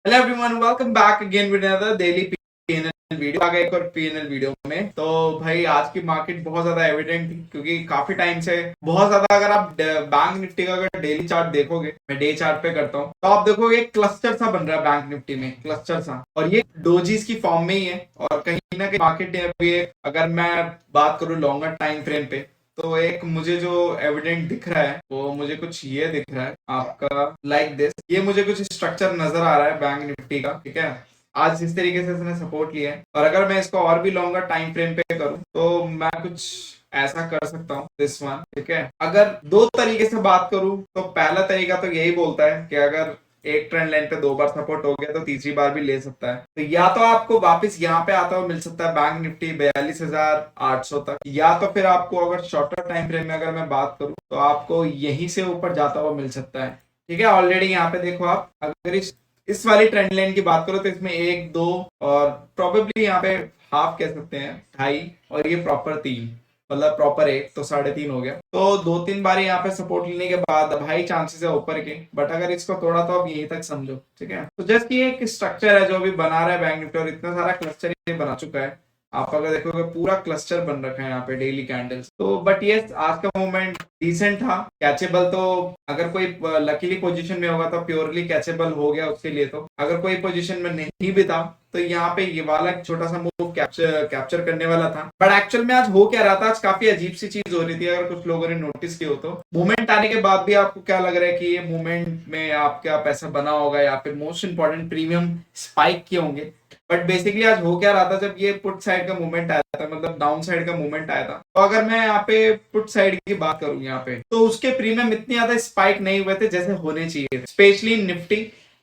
Hello everyone, welcome back again with another daily PNL video. आ गए एक और पीएनएल वीडियो में। तो भाई आज की मार्केट बहुत ज्यादा एविडेंट थी क्योंकि काफी टाइम से बहुत ज्यादा, अगर आप बैंक निफ्टी का अगर डेली चार्ट देखोगे, मैं डे चार्ट पे करता हूँ, तो आप देखोगे एक क्लस्टर सा बन रहा है बैंक निफ्टी में, क्लस्टर सा, और ये डोजीज की फॉर्म में ही है। और कहीं ना कहीं मार्केट अभी अगर मैं बात करूँ लॉन्गर टाइम फ्रेम पे, तो एक मुझे जो एविडेंट दिख रहा है वो मुझे कुछ ये दिख रहा है आपका, लाइक दिस। ये मुझे कुछ स्ट्रक्चर नजर आ रहा है बैंक निफ्टी का, ठीक है। आज इस तरीके से इसने सपोर्ट लिया है, और अगर मैं इसको और भी लॉन्गर टाइम फ्रेम पे करूं तो मैं कुछ ऐसा कर सकता हूं, दिस वन, ठीक है। अगर दो तरीके से बात करूं तो पहला तरीका तो यही बोलता है कि अगर एक ट्रेंड लाइन पे दो बार सपोर्ट हो गया तो तीसरी बार भी ले सकता है। तो या तो आपको वापस यहाँ पे आता हुआ मिल सकता है बैंक निफ्टी 42,800 तक, या तो फिर आपको अगर शॉर्टर टाइम फ्रेम में अगर मैं बात करूं तो आपको यहीं से ऊपर जाता हुआ मिल सकता है, ठीक है। ऑलरेडी यहाँ पे देखो, आप अगर इस वाली ट्रेंड लाइन की बात करो तो इसमें एक दो और प्रोबेबली यहाँ पे हाफ कह सकते हैं, ढाई, और ये प्रॉपर तीन, मतलब प्रॉपर एक, तो 3.5 हो गया। तो दो तीन बार यहाँ पे सपोर्ट लेने के बाद भाई चांसेस है ऊपर के, बट अगर इसको तोड़ा तो आप यहीं तक समझो, ठीक है। तो जस्ट ये एक स्ट्रक्चर है जो भी बना रहा है बैंक निफ्टी, और इतना सारा क्लस्टर ये बना चुका है। आप अगर देखोगे पूरा क्लस्टर बन रखा है यहाँ पे डेली कैंडल्स। तो बट ये आज का मूवमेंट डिसेंट था, कैचेबल। तो अगर कोई लकीली पोजीशन में होगा तो प्योरली कैचेबल हो गया उसके लिए। तो अगर कोई पोजीशन में नहीं भी था तो यहाँ पे ये वाला एक छोटा सा मूव कैप्चर करने वाला था। बट एक्चुअल में आज हो क्या रहा था, आज काफी अजीब सी चीज हो रही थी। अगर कुछ लोगों ने नोटिस किया हो तो मूवमेंट आने के बाद भी आपको क्या लग रहा है कि ये मूवमेंट में आपका पैसा बना होगा या फिर मोस्ट इंपॉर्टेंट प्रीमियम स्पाइक किए होंगे। बट बेसिकली आज हो क्या रहा था, जब ये पुट साइड का मूवमेंट आया था, मतलब डाउन साइड का मूवमेंट आया था, तो अगर मैं यहाँ पे पुट साइड की बात करूं यहाँ पे, तो उसके प्रीमियम इतने ज्यादा स्पाइक नहीं हुए थे जैसे होने चाहिए, स्पेशली निफ्टी।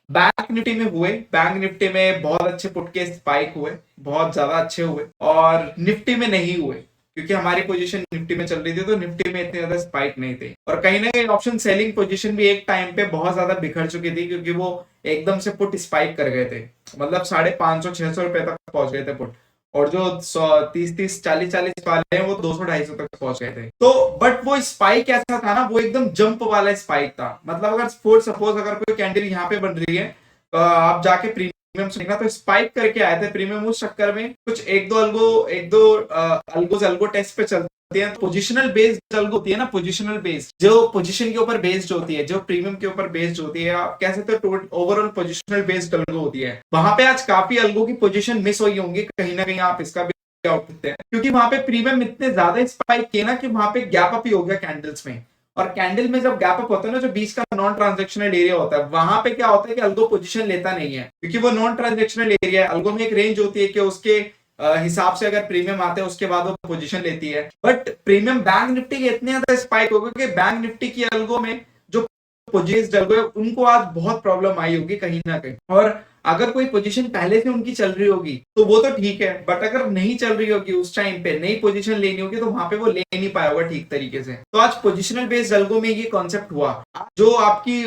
बैंक निफ्टी में हुए, बैंक निफ्टी में बहुत अच्छे पुट के स्पाइक हुए, बहुत ज्यादा अच्छे हुए, और निफ्टी में नहीं हुए क्योंकि हमारी पोजीशन निफ्टी में चल रही थी, तो निफ्टी में इतने ज्यादा स्पाइक नहीं थे। और कहीं ना कहीं ऑप्शन सेलिंग पोजीशन भी एक टाइम पे बहुत ज्यादा बिखर चुकी थी क्योंकि वो एकदम से पुट स्पाइक कर गए थे, मतलब 550-600 रुपए तक पहुंच गए थे पुट। और जो 100, 30-30, 40-40 वाले हैं वो 200-250 तक पहुंच गए थे। तो बट वो स्पाइक ऐसा था ना, वो एकदम जंप वाला स्पाइक था। मतलब अगर फॉर सपोज अगर कोई कैंडल यहाँ पे बन रही है, तो आप जाके प्रीमियम से देखना, तो स्पाइक करके आए थे प्रीमियम। उस चक्कर में कुछ एक दो अल्गो टेस्ट पे चलते हैं। पोजिशनल बेस्ड अल्गो होती है ना, पोजिशनल बेस्ड, जो पोजीशन के ऊपर बेस्ड होती है, जो प्रीमियम के ऊपर बेस्ड होती है, आप कह सकते हो ओवरऑल पोजिशनल बेस्ड अल्गो होती है। वहां पे आज काफी अल्गो की पोजीशन मिस हुई होंगी, कहीं ना कहीं आप इसका भी आउट सकते हैं, क्योंकि वहां पे प्रीमियम इतने ज्यादा स्पाइक किए ना कि वहां पे गैप अप ही हो गया कैंडल्स में। और कैंडल में जब गैप अप होता है ना, जो बीच का नॉन ट्रांजेक्शनल एरिया होता है, वहां पे क्या होता है कि अल्गो पोजीशन लेता नहीं है, क्योंकि वो नॉन ट्रांजेक्शनल एरिया है। अल्गो में एक रेंज होती है कि उसके हिसाब से अगर प्रीमियम आते हैं उसके बाद वो पोजीशन लेती है। बट प्रीमियम बैंक निफ्टी के इतने ज्यादा स्पाइक हो गए कि बैंक निफ्टी की अल्गो में जो पोजीशन अल्गो है उनको आज बहुत प्रॉब्लम आई होगी कहीं ना कहीं। और अगर कोई पोजीशन पहले से उनकी चल रही होगी तो वो तो ठीक है, बट अगर नहीं चल रही होगी उस टाइम पे, नई पोजीशन लेनी होगी, तो वहां पे वो ले नहीं पाया होगा ठीक तरीके से। तो आज पोजिशनल बेस्ड अल्गो में ये कॉन्सेप्ट हुआ। जो आपकी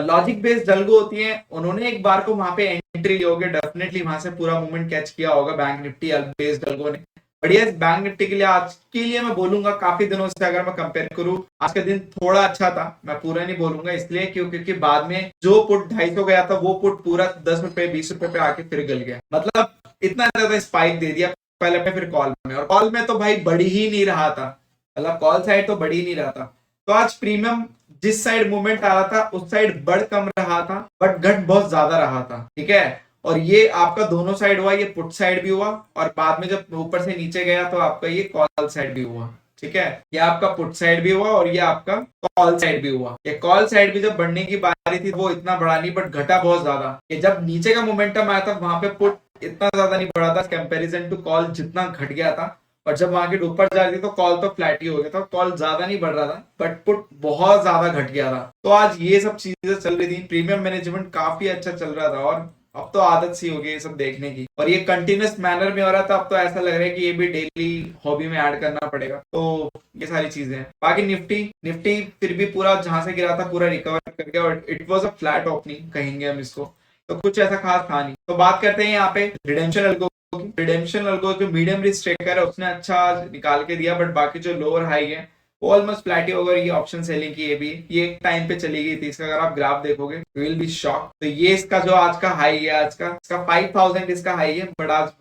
लॉजिक बेस्ड अल्गो होती है, उन्होंने एक बार को वहां पे एंट्री ली होगी, डेफिनेटली वहां से पूरा मूवमेंट कैच किया होगा बैंक निफ्टी बेस्ड अल्गो ने। बढ़िया बैंक निफ्टी के लिए आज के लिए मैं बोलूंगा, काफी दिनों से अगर मैं कंपेयर करूं, आज का दिन थोड़ा अच्छा था। मैं पूरा नहीं बोलूंगा इसलिए क्योंकि बाद में जो पुट 250 गया था, वो पुट पूरा 10 रुपए 20 रुपए पे आके फिर गल गया। मतलब इतना ज्यादा स्पाइक दे दिया पहले पे, फिर कॉल में, और कॉल में तो भाई बढ़ी ही नहीं रहा था, मतलब कॉल साइड तो बढ़ी नहीं रहा था। तो आज प्रीमियम जिस साइड मूवमेंट आ रहा था उस साइड बढ़ कम रहा था, बट घट बहुत ज्यादा रहा था, ठीक है। और ये आपका दोनों साइड हुआ, ये पुट साइड भी हुआ, और बाद में जब ऊपर से नीचे गया तो आपका ये कॉल साइड भी हुआ, ठीक है। ये आपका पुट साइड भी हुआ और ये आपका कॉल साइड भी हुआ। ये कॉल साइड भी जब बढ़ने की बारी थी वो इतना बढ़ा नहीं, बट घटा बहुत ज्यादा। कि जब नीचे का मोमेंटम आया था वहां पे पुट इतना ज्यादा नहीं बढ़ा था कंपैरिजन टू कॉल, जितना घट गया था। और जब मार्केट ऊपर जा रही थी तो कॉल तो फ्लैट ही हो गया था, कॉल ज्यादा नहीं बढ़ रहा था, बट पुट बहुत ज्यादा घट गया था। तो आज ये सब चीजें चल रही थी, प्रीमियम मैनेजमेंट काफी अच्छा चल रहा था, और अब तो आदत सी हो गई ये सब देखने की, और ये कंटिन्यूस मैनर में हो रहा था। अब तो ऐसा लग रहा है कि ये भी डेली हॉबी में ऐड करना पड़ेगा। तो ये सारी चीजें हैं। बाकी निफ्टी निफ्टी फिर भी पूरा जहां से गिरा था पूरा रिकवर कर गया, और it was a flat opening कहेंगे हम इसको। तो कुछ ऐसा खास था नहीं। तो बात करते हैं यहाँ पे रिडेम्पशन अल्गो की। रिडेम्पशन अल्गो जो मीडियम रिस्क ट्रेकर है उसने अच्छा निकाल के दिया, बट बाकी जो लोअर हाई है ऑलमोस्ट फ्लैट ही होगा। ये ऑप्शन सेलिंग की ये एक टाइम पे चली गई थी, इसका अगर आप ग्राफ देखोगे विल बी शॉक। तो ये इसका जो आज का हाई है, आज का इसका 5000 इसका हाई है, बट आज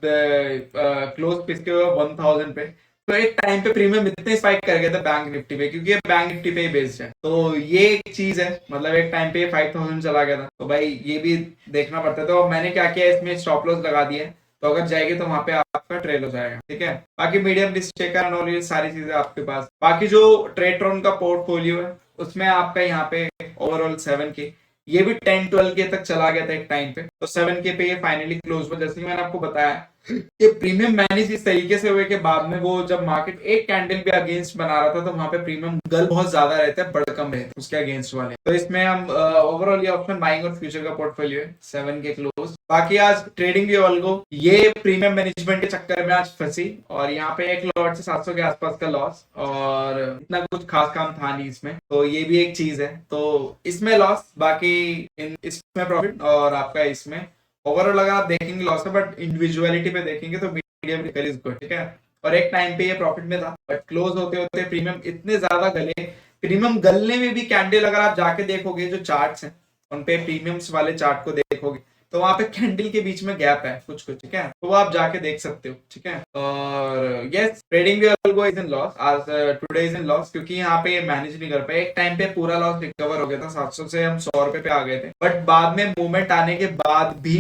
क्लोज पिसके हुए 1000 पे। तो एक टाइम पे प्रीमियम इतने स्पाइक कर गए थे बैंक निफ्टी पे, क्योंकि ये बैंक निफ्टी पे ही बेस्ड है। तो ये एक चीज है, मतलब एक टाइम पे 5000 चला गया था, तो भाई ये भी देखना पड़ता है। तो मैंने क्या किया, इसमें स्टॉप लॉस लगा दिया है, तो अगर जाएगी तो वहां पे आपका ट्रेल हो जाएगा, ठीक है। बाकी मीडियम रिस्क टेकर और ये सारी चीजें आपके पास। बाकी जो ट्रेडट्रॉन का पोर्टफोलियो है उसमें आपका यहाँ पे ओवरऑल 7K, ये भी 10-12K तक चला गया था एक टाइम पे, तो 7K पे ये फाइनली क्लोज हुआ। जैसे कि मैंने आपको बताया, ये प्रीमियम मैनेज इस तरीके से हुए कि बाद में वो जब मार्केट एक कैंडल पे अगेंस्ट बना रहा था, तो वहां पे प्रीमियम गल बहुत ज्यादा रहते हैं, बड़ कम रहते हैं उसके अगेंस्ट वाले। तो इसमें हम ओवरऑल ये ऑप्शन बाइंग और फ्यूचर का पोर्टफोलियो है 7K क्लोज। बाकी आज ट्रेडिंग भी ऑल्गो ये प्रीमियम मैनेजमेंट के चक्कर में आज फंसी, और यहाँ पे एक लॉट से 700 के आसपास का लॉस, और इतना कुछ खास काम था नहीं इसमें, तो ये भी एक चीज है। तो इसमें लॉस, बाकी इसमें प्रॉफिट, और आपका इसमें ओवरऑल अगर आप देखेंगे लॉस है, बट इंडिविजुअलिटी पे देखेंगे तो मीडियम रिकल इज गुड, ठीक है। और एक टाइम पे ये प्रॉफिट में था, बट क्लोज होते होते प्रीमियम इतने ज्यादा गले, प्रीमियम गलने में भी कैंडल अगर आप जाके देखोगे जो चार्ट्स हैं उन पे, प्रीमियम्स वाले चार्ट को देखोगे तो वहां पे कैंडल के बीच में गैप है कुछ कुछ, ठीक है, तो वो आप जाके देख सकते हो, ठीक है। और यस, ट्रेडिंग भी इज इन लॉस, आज टुडे इज इन लॉस, क्योंकि यहाँ पे मैनेज नहीं कर पाए। एक टाइम पे पूरा लॉस रिकवर हो गया था, 700 से हम 100 रुपए पे आ गए थे, बट बाद में मूवमेंट आने के बाद भी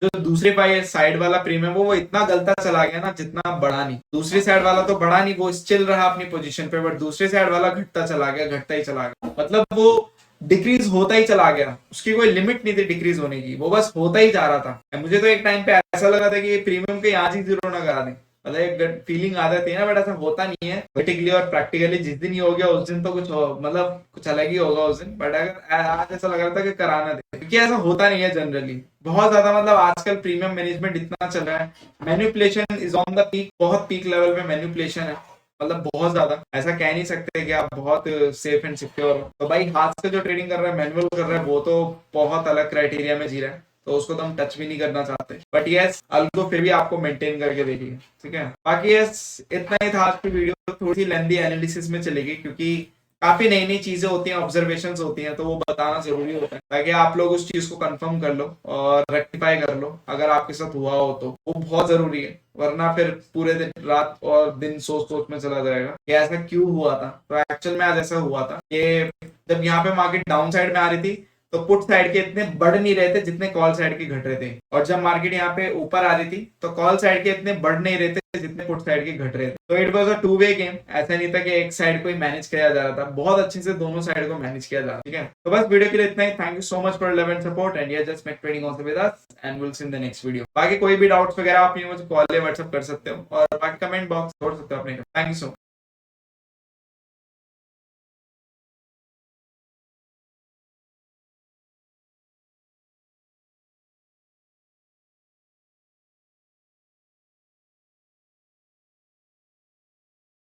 जो दूसरे साइड वाला प्रीमियम वो इतना गलता चला गया ना, जितना बढ़ा नहीं। दूसरी साइड वाला तो बढ़ा नहीं, वो स्टिल रहा अपनी पोजीशन पे, बट दूसरी साइड वाला घटता चला गया, घटता ही चला गया, मतलब वो डिक्रीज होता ही चला गया, उसकी कोई लिमिट नहीं थी डिक्रीज होने की, वो बस होता ही जा रहा था। मुझे तो एक टाइम पे ऐसा लगा था कि ये प्रीमियम के यहाँ ही जीरो ना करा दें, मतलब एक फीलिंग आ जाती है ना, बट ऐसा होता नहीं है प्रैक्टिकली और प्रैक्टिकली। जिस दिन ही हो गया उस दिन तो कुछ मतलब कुछ अलग ही होगा उस दिन, बट अगर आज ऐसा लग रहा था कि कराना दे, क्योंकि ऐसा होता नहीं है जनरली बहुत ज्यादा। मतलब आजकल प्रीमियम मैनेजमेंट इतना चल रहा है, manipulation is on the peak, बहुत पीक लेवल पे मैनिपुलेशन है, मतलब बहुत ज्यादा। ऐसा कह नहीं सकते कि आप बहुत सेफ एंड सिक्योर हो। तो भाई हाथ से जो ट्रेडिंग कर रहा है, मैनुअल कर रहा है, वो तो बहुत अलग क्राइटेरिया में जी रहा है, तो उसको तो हम टच भी नहीं करना चाहते। बट यस, अल्गो फिर भी आपको मेंटेन करके देखिए, ठीक है। बाकी यस, इतना ही था आज की वीडियो, थोड़ी सी लेंथी एनालिसिस में चलेगी, क्योंकि काफी नई नई चीजें होती हैं, ऑब्जर्वेशंस होती हैं, तो वो बताना जरूरी होता है, ताकि आप लोग उस चीज को कंफर्म कर लो और रेक्टिफाई कर लो अगर आपके साथ हुआ हो तो, वो बहुत जरूरी है। वरना फिर पूरे दिन रात और दिन सोच सोच में चला जाएगा कि ऐसा क्यों हुआ था। तो एक्चुअल में आज ऐसा हुआ था कि जब यहाँ पे मार्केट डाउन साइड में आ रही थी, तो पुट साइड के इतने बढ़ नहीं रहे थे जितने कॉल साइड के घट रहे थे, और जब मार्केट यहाँ पे ऊपर आ रही थी तो कॉल साइड के इतने बढ़ नहीं रहे थे जितने पुट साइड के घट रहे थे। तो it was a two way game, ऐसा नहीं था कि एक साइड को ही मैनेज किया जा रहा था, बहुत अच्छे से दोनों साइड को मैनेज किया जा रहा था, ठीक है। तो बस वीडियो के लिए इतना ही। Thank you so much for love and support, and just make trading also with us, and will see in the next video. बाकी कोई भी डाउट्स वगैरह आप मुझे कॉल या व्हाट्सएप कर सकते हो, और बाकी कमेंट बॉक्स छोड़ सकते हो अपने। Thank you so much.